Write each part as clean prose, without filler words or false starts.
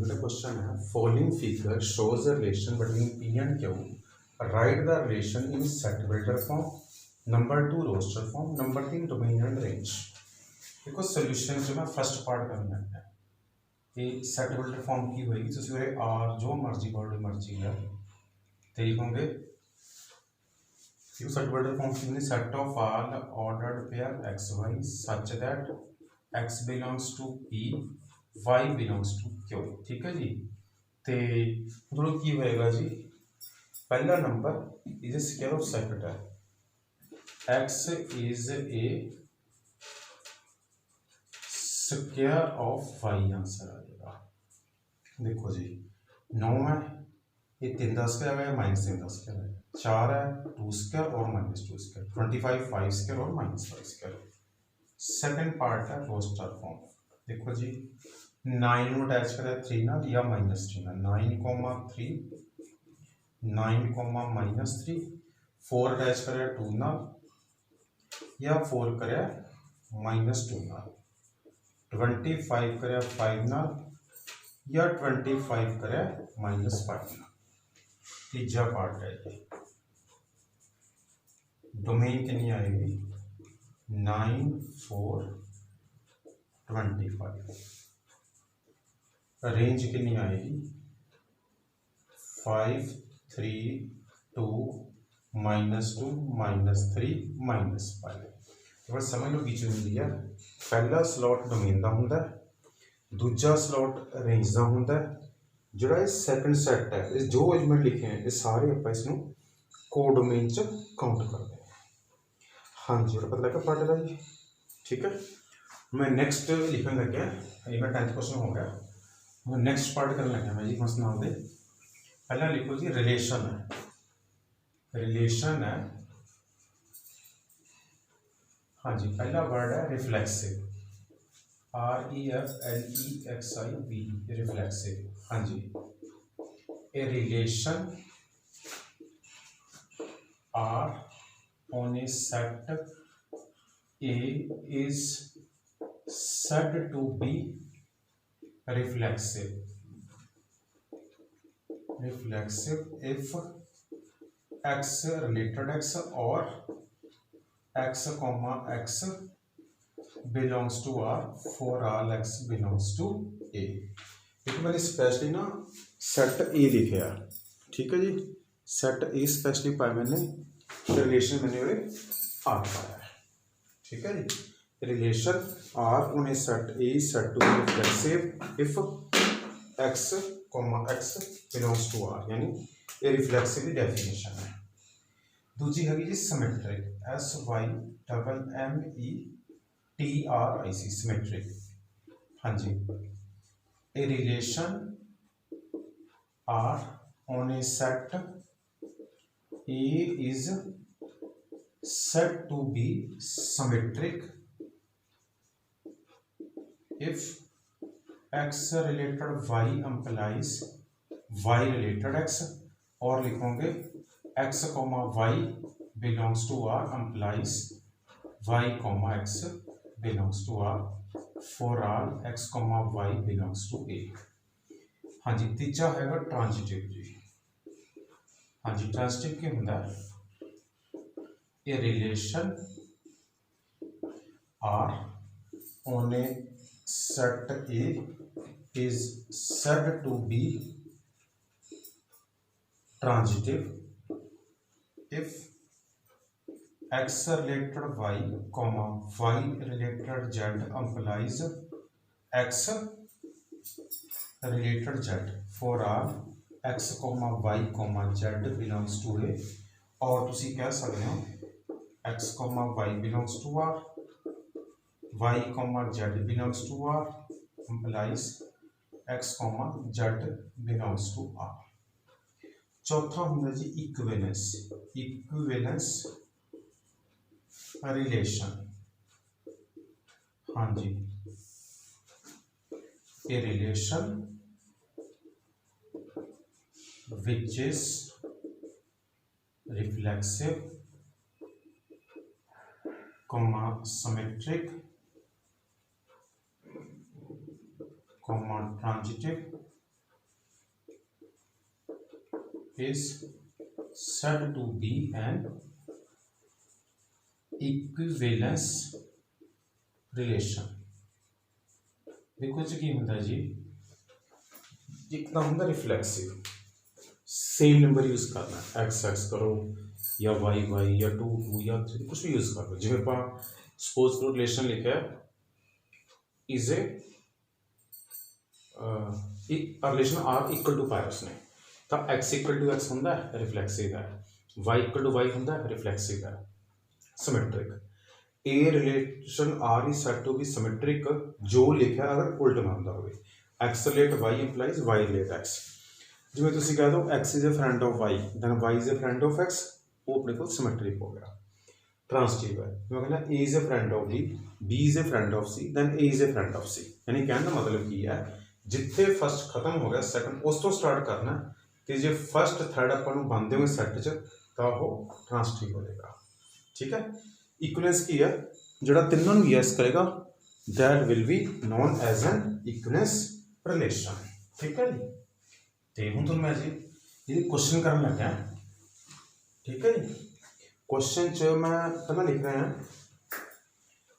मेरा क्वेश्चन है following figure shows the relation between P and Q write the relation in set builder form number 2 roster form number 3 domain and range. देखो solution जो मैं first part करना है ये set builder form की होगी तो उरे आर जो मर्जी वर्ड मर्जी है तो लिखोगे सेट बिल्डर फॉर्म की set of all ordered pair x y such that x belongs to P y belongs to Q. ठीक है जी। तो थोड़ा की होएगा जी पहला नंबर इज स्क्वायर ऑफ सेट है x is a square of y answer आ जाएगा। देखो जी 9 है ये 3 का स्क्वायर है माइनस 3 का स्क्वायर है 4 है 2 स्क्वायर और माइनस 2 स्क्वायर 25 5 स्क्वायर और माइनस 5 स्क्वायर। सेकंड पार्ट है रोस्टर फॉर्म। देखो जी 9 अटैच करें 3 ना या माइनस 3 ना 9,3 9, -3 4 अटैच करें 2 ना या 4 करें -2 ना 25 करें 5 ना या 25 करें -5 ना। तीजा पार्ट है ये डोमेन कितनी आएगी 9 4 25 रेंज कितनी आएगी 5 3 2 -2 -3 -5। तो बस समझ लो बीच में लिया पहला स्लॉट डोमेन का होंगे दूजा स्लॉट रेंज का होंगे जोड़ा ये सैकेंड सैट है इस जो एलिमेंट लिखे हैं ये सारे आप इसनों को डोमेन च काउंट करते हैं। हाँ जी और पता लगा पार्ट का जी। ठीक है मैं नेक्स्ट लिखने लग गया ये मैं 10th क्वेश्चन हो गया मैं नेक्स्ट पार्ट करने लगे मैं जी मस्त नाम दे पहला लिखो जी रिलेशन है हाँ जी पहला वर्ड है रिफ्लेक्सिव REFLEXIV रिफ्लेक्सिव। हाँ जी a relation R on a set A is said to be reflexive if x related x or x comma x belongs to R for all x belongs to A। एक मैंने specially ना set ए लिखा ठीक है जी set ए specially पाया मैंने relation मैंने are पाया है। ठीक है जी relation R on a set A said to be reflexive if x comma x belongs to R यानी ये रिफ्लेक्सिव की डेफिनेशन है। दूजी हैगी जी सिमेट्रिक SYMMETRIC सिमेट्रिक। हाँ जी a relation R on a set A is said to be symmetric if x related y implies y related x और लिखोगे x, y belongs to R implies y, x belongs to R for all x, y belongs to A। हाँ जी तीजा है transitive जी। हाँ जी transitive क्या होता है a relation R on a set A is said to be transitive if x related y comma y related z implies x related z for all x comma y comma z belongs to A और तुसी कह सकते हो x comma y belongs to R y comma z belongs to R implies x comma z belongs to R. चौथा होंगे जी equivalence relation. हाँ जी a relation which is reflexive, symmetric, transitive is said to be an equivalence relation। देखो जी की होता है जी, एक तो होता रिफ्लेक्सिव, सेम नंबर यूज करना, एक्स एक्स करो या वाई वाई या टू टू या थ्री, कुछ भी यूज कर लो। जिमें आप सपोज करो रिलेशन लिखा है is a relation R equal to पाया उसने, तो एक्स इक्वल टू एक्स होंगे रिफ्लेक्सिव है, वाई इक्वल टू वाई होंगे रिफ्लेक्सिव है, symmetric. A relation R is said to be symmetric जो लिखा अगर उल्ट मानता हो, x relate y implies y relate x. जिमें तुम कह दो x is a friend of y then y is a friend of x, वो अपने को सिमेट्रिक हो गया। ट्रांसटिव है, मैं कहना A is a friend of B is a friend of C then A is a friend of C. यानी कहने का मतलब की है जिथे फर्स्ट खत्म हो गया सैकंड उस तो स्टार्ट करना, तो जो फर्स्ट थर्ड अपन बनते हुए सैट च तो वह ट्रांसटिव हो जाएगा। ठीक है, इक्विवेलेंस की है जो तीनों यस करेगा that will be known as an equivalence relation. ठीक है जी, तो हूँ तुम मैं जी ये क्वेश्चन करने लगा। ठीक है जी, क्वेश्चन च मैं पहला लिख रहा है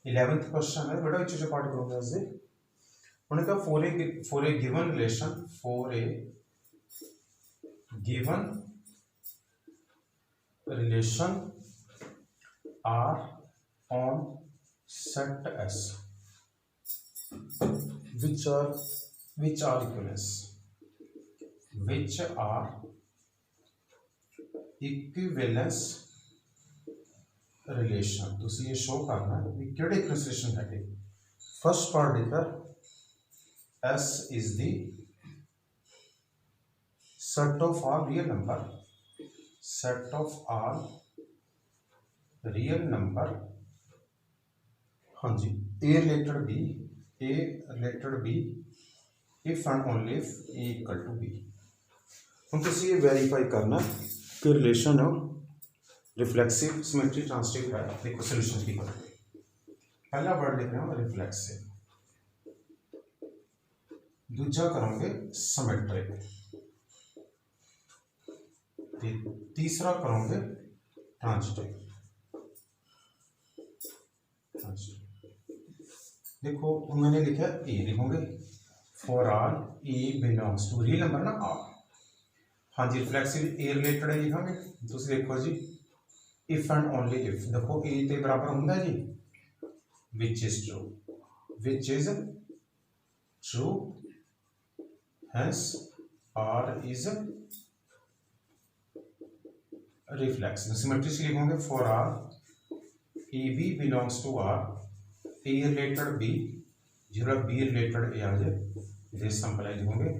11th क्वेश्चन है, बड़ा अच्छे से पार्ट करूँगा इसे। उन्होंने कहा for a given relation, for a given relation R on set S which are equivalence, which are equivalence relation। तो ये शो करना है कि केड़े इक्विवेलेंस रिलेशन है। फर्स्ट पार्ट लिखा S is the set of all real number, set of all real number। हाँ जी, A related B, A related B if and only if A equal to B। हम तुम ये verify करना कि relation reflexive symmetric transitive है। देखो solution की करेंगे, पहला वर्ड लिख रहे हो रिफ्लेक्सिव, दूसरा करोगे सिमेट्रिक, तीसरा करोगे ट्रांसटिव। देखो उन्होंने लिखा ए लिखोगे for R a belongs to real number ना आर। हाँ जी, रिफ्लेक्सिव ए रिलेटेड है लिखांगे। तुम देखो जी इफ एंड ओनली इफ, देखो ए के बराबर होंगे जी which is true, which is true, hence R is reflexive। Symmetric लिखोगे for R a B belongs to R, a related b जो बी रिलेटेड ए आ जाए, दिस सिंपल लिखोगे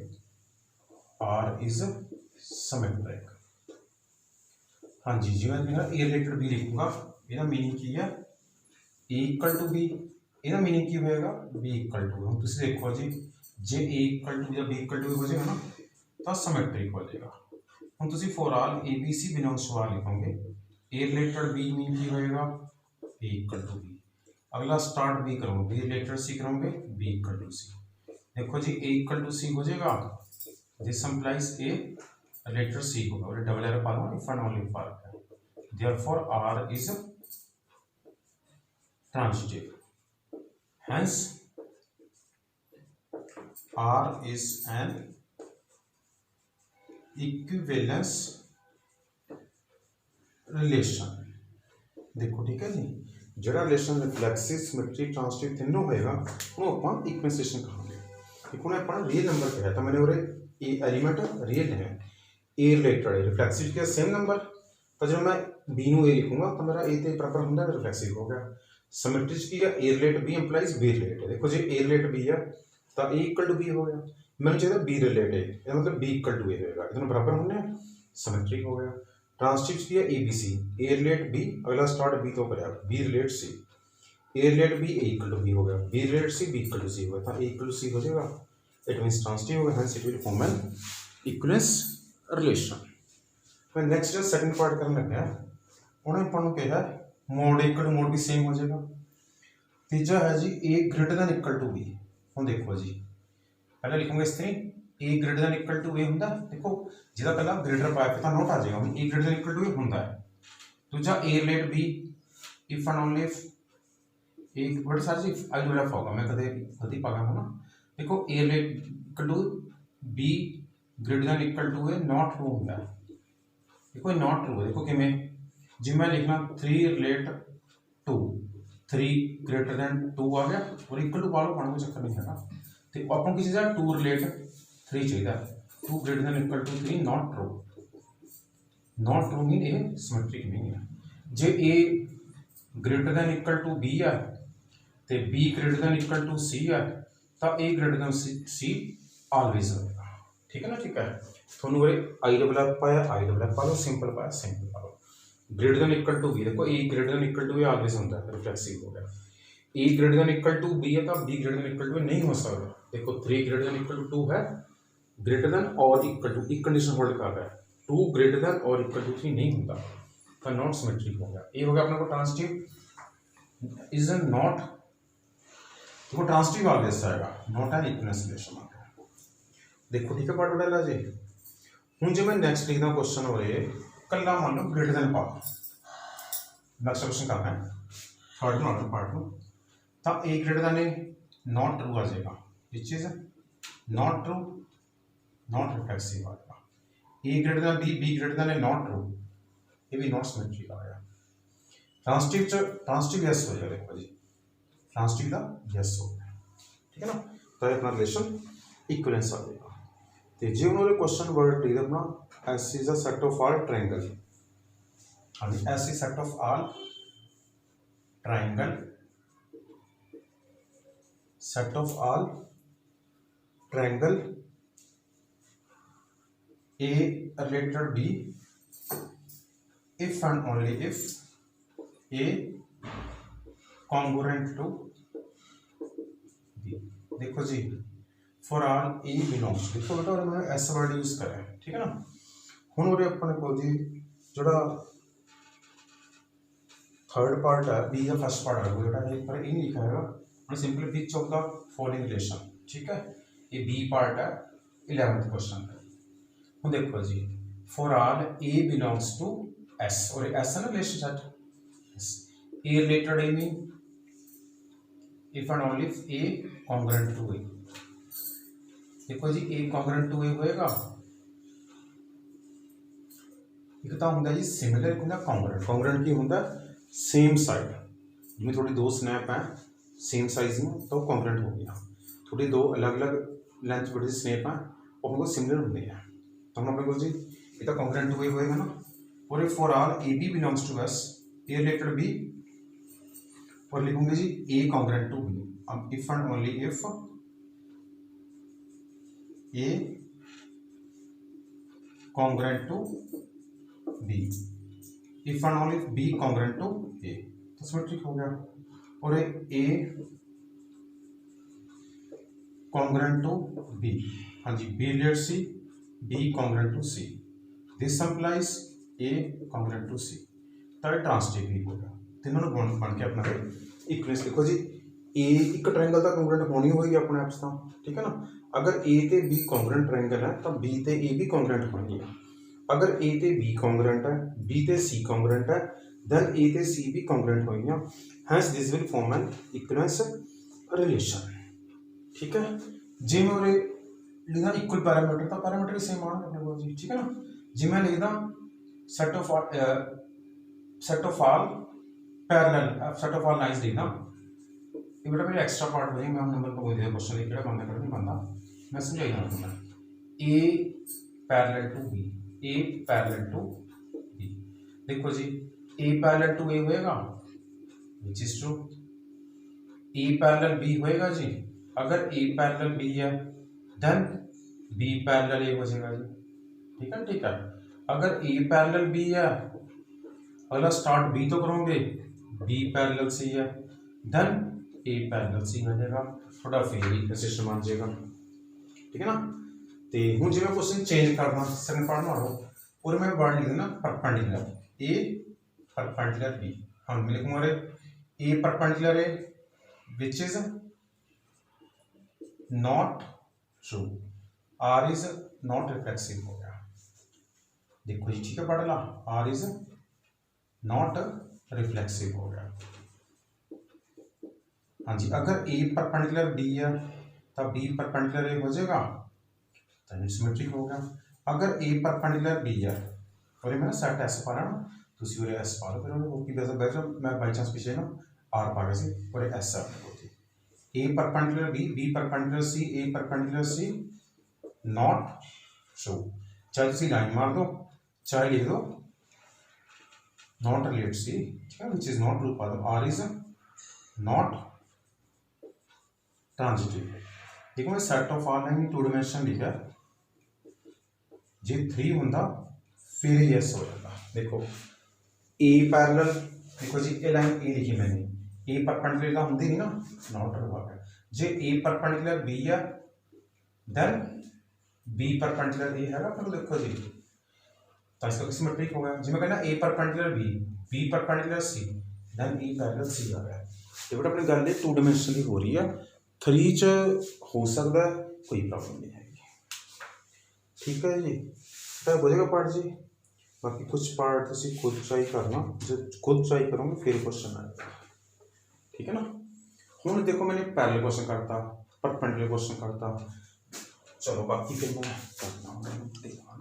R इज सिमेट्रिक। हाँ जी, जो मैं ए रिलेटेड बी लिखूंगा इसका मीनिंग की है ए इक्वल टू बी, इसका मीनिंग की होएगा बी इक्वल टू। हम तुम देखो जी जे ए इक्वल टू या बी इक्वल टू हो जाएगा ना तो सिमेट्रिक हो जाएगा। हम तुम for all A b c belongs to R लिखोगे, ए रिलेटेड बी मीन की होएगा ए इक्वल टू बी। अगला स्टार्ट बी करोगे, बी रिलेटेड सी करोगे बी इक्वल टू सी। देखो जी ए इक्वल टू सी हो जाएगा, दिस इंप्लाइज ए रिलेटेड सी होगा और डबल एरो पा लो इफ एंड ओनली फर्क है। Therefore R is transitive, hence R is an equivalence relation। देखो ठीक है जी, जो रिलेशन रिफ्लेक्सिव सिमेट्रिक ट्रांसटिव तीनों होएगा वो अपन इक्विवेलेंस रिलेशन कहांगे। देखो ना अपन रियल नंबर पे है तो मैंने उरे ए एलिमेंट रियल है, ए रिलेटेड है रिफ्लेक्सिव के सेम नंबर, तो जब मैं बी नु ए लिखूंगा तो मेरा ए ते बराबर होगा रिफ्लेक्सिव हो गया। सिमेट्रिक की है a relate b implies b relate है। देखो जी ए रिलेट बी है तो ए इक्वल टू बी हो गया, मैंने चाहिए बी रिलेट है मतलब बी इक्वल टू ए होगा, दोनों बराबर होने सिमेट्रिक हो गया। ट्रांसटिव की है a b c, a relate b, अगला स्टार्ट बी तो करेगा b relate c, a relate b a equal to b हो गया, b relate C b equal to c हो गया, तो ए इक्वल टू सी हो जाएगा, इट मींस ट्रांसटिव हो गया, hence it will form an equivalence relation. मैं नेक्स्ट सेकंड पार्ट करने लगा, उन्होंने अपन को कहा मोड इक्वल टू मोड भी सेम हो जाएगा। तीजा है जी a greater than equal to b. हम देखो जी पहले लिखूंगे स्त्री a greater than equal to ए हुंदा। देखो जिहदा पहला ग्रेटर पाया फिर नॉट आ जाएगा, हम A greater than equal to ए हुंदा है। दूजा A relate B if and only if A but sir ji I do have होगा, मैं कदे गलती पा गया हूं ना। देखो A relate equal to B greater than equal to A not true हुंदा है। देखो नॉट ट्रू है, देखो किवें जिवें मैं लिखना 3 रिलेट टू 3 ग्रेटर दैन 2 आ गया और इक्वल टू पा लो, पाने कोई चक्कर नहीं है। तो अपन की चीज़ है 2 रिलेट 3 चाहिए, 2 greater than equal to 3 not true. Not true mean A symmetric नहीं है। जे A greater than equal to B है तो B greater than equal to C है तो A greater than C always होगा। ठीक है ना, ठीक है। थोनू आई डबल एफ पाया आई डबल एफ पा लो, सिंपल पाया सिंपल पा लो। Greater than equal to B, देखो A greater than equal to A always होता है, रिफ्लेक्सिव हो गया। A greater than equal to B है तो B greater than equal to नहीं हो सकता। देखो 3 ग्रेटर दैन इक्वल टू 2 है, ग्रेटर दैन और इक्वल टू एक कंडीशन होल्ड कर रहा है, 2 ग्रेटर दैन और इक्वल टू 3 नहीं होता तो नॉट सिमेट्रिक हो गया। ये हो गया अपने को ट्रांसिटिव इज नॉट, देखो ट्रांसिटिव ऑलवेज आएगा, नॉट एन इक्विवेलेंस रिलेशन आ गया। देखो ठीक है पार्ट बड़ा जी। हूँ जो मैं नैक्सट लिखना क्वेश्चन हो रहे कला मान लो ग्रेटर दैन पा, नेक्स्ट क्वेश्चन करना है थर्ड नॉट पार्ट में, तो A greater than A not true आ जाएगा, which is not true not reflexive आ जाएगा। A greater than B B greater than A not true, ये भी नॉट सिमेट्रिक आ गया। ट्रांसिटिव यस हो जाएगा, देखो जी ट्रांसिटिव का यस हो गया। ठीक है ना, तो अपना रिलेशन इक्विवेलेंस आ जाएगा। तो जो उन्होंने क्वेश्चन वर्ड लिख देना S is a set of all triangle, हाँ जी S is set of all triangle, set of all triangle A related B if and only if a congruent to b। देखो जी फॉर ऑल ए बिलोंग्स, देखो बेटा उन्होंने S word use करा है, ठीक है ना। हुण उरे अपने को जी जोड़ा थर्ड पार्ट है बी का फर्स्ट पार्ट है बेटा एक पर नहीं लिखा है, हमने simply which of the following relation, ठीक है। ये बी पार्ट है 11th क्वेश्चन का। हुण देखो जी for all A belongs to S और S है ना रिलेशन सेट A रिलेटेड A mean if and only if A congruent to A। देखो जी A congruent to A होएगा, एक तो होंगे जी सिमिलर, एक होंगे कॉन्ग्रुएंट। कॉन्ग्रुएंट की होंगे सेम साइड, जिमें थोड़ी दो स्नैप हैं सेम साइज में तो कॉन्ग्रुएंट हो गया, थोड़ी दो अलग अलग लेंथ बड़ी स्नैप हैं वो हमको सिमिलर होंगे हैं तो हम अपने को जी ये तो कॉन्ग्रुएंट टू ए होएगा ना। और for all A B belongs to S A related B, और लिखूंगे जी ए कॉन्ग्रुएंट टू बी। अब if and only if A congruent to B, if and only B congruent to A, तो symmetric हो गया। और ए कॉन्ग्रुएंट टू बी, हाँ जी B relate C B congruent to C, this implies A congruent to C, तो transitive भी होगा। तीनों बन के अपना इक्विवेलेंस लिखो जी ए एक ट्रायंगल का कॉन्ग्रुएंट होनी होगी अपने आप से, ठीक है ना। अगर ए ते बी कॉन्ग्रुएंट ट्रायंगल है तो बी ते ए भी कॉन्ग्रुएंट होनी है। अगर ए ते बी कॉन्ग्रुएंट है बी ते सी कॉन्ग्रुएंट है देन ए ते सी भी कॉन्ग्रुएंट होनी है, hence this will form an equivalence relation. ठीक है, जे मैं लिखना इक्वल पैरामीटर तो पैरामीटर सेम आना अपने को जी, ठीक है ना। जी मैं लिखदा set of all parallel set of all lines लिखना, ये बेटा मेरे एक्स्ट्रा पार्ट हो जाएंगे, हम नंबर को कोई दे क्वेश्चन लिख के बंदा कर नहीं बंदा, मैं समझाइए ना तुम्हें। a parallel to b, a parallel to b, देखो जी a पैरेलल टू a होएगा which is true, a parallel b होएगा जी, अगर a पैरेलल b है देन b पैरेलल a हो जाएगा जी, ठीक है ठीक है। अगर A पैरेलल B है, अगला स्टार्ट B तो करोगे, B पैरेलल C है देन A पैरेलल C आ जाएगा, थोड़ा फिर सिस्टम आ जाएगा, ठीक है ना। तो हूँ जो मैं क्वेश्चन चेंज करना सेकंड पार्ट मारो और मैं वर्ड लिख देना परपेंडिकुलर A परपेंडिकुलर B, हम लिखूंगा A perpendicular A which is not true R is not reflexive हो गया। देखो जी ठीक है पढ़ ला, आर इज नॉट रिफ्लेक्सिव हो गया। हाँ जी, अगर ए परपेंडिकुलर बी है तो बी परपेंडिकुलर ए हो जाएगा तो सिमेट्रिक हो गया। अगर ए परपेंडिकुलर बी है और मैं सैट एस पा रहा ना, तुसी और एस पा लो, फिर होगी वैसे मैं बाई चांस पिछले ना आर पा गया सी और एस अपने को A perpendicular B, B perpendicular C, A perpendicular C not true. चाहे तुसी लाइन मार दो चाहे लिख दो नॉट रिलेट सी, ठीक है, विच इज नॉट ट्रू पा दो, आर इज नॉट ट्रांजिटिव। देखो मैं set of all line two dimension लिखा, जे 3 होंदा फिर यस हो जाता। देखो ए पैरेलल, देखो जी ये लाइन ए लिखी मैंने, ए परपेंडिकुलर का होंदी नहीं ना, नॉट ट्रू आ गया। जे ए परपेंडिकुलर बी है देन बी परपेंडिकुलर ए है, पर देखो जी तो इसका सिमेट्रिक हो गया। जिवें कहना ए परपेंडिकुलर बी, बी परपेंडिकुलर सी देन ए पैरेलल सी आ गया। ये बेटा अपनी गल टू डायमेंशन की हो रही है, 3 च हो सकता है, कोई प्रॉब्लम नहीं हैगी। ठीक है जी, तो हो जाएगा पार्ट जी। बाकी कुछ पार्ट तुम खुद ट्राई करना, जो खुद ट्राई करोगे फिर क्वेश्चन आएगा, ठीक है ना। हूँ देखो मैंने पैरेलल क्वेश्चन करता, परपेंडिकुलर क्वेश्चन करता, चलो बाकी फिर मैं करना देखा।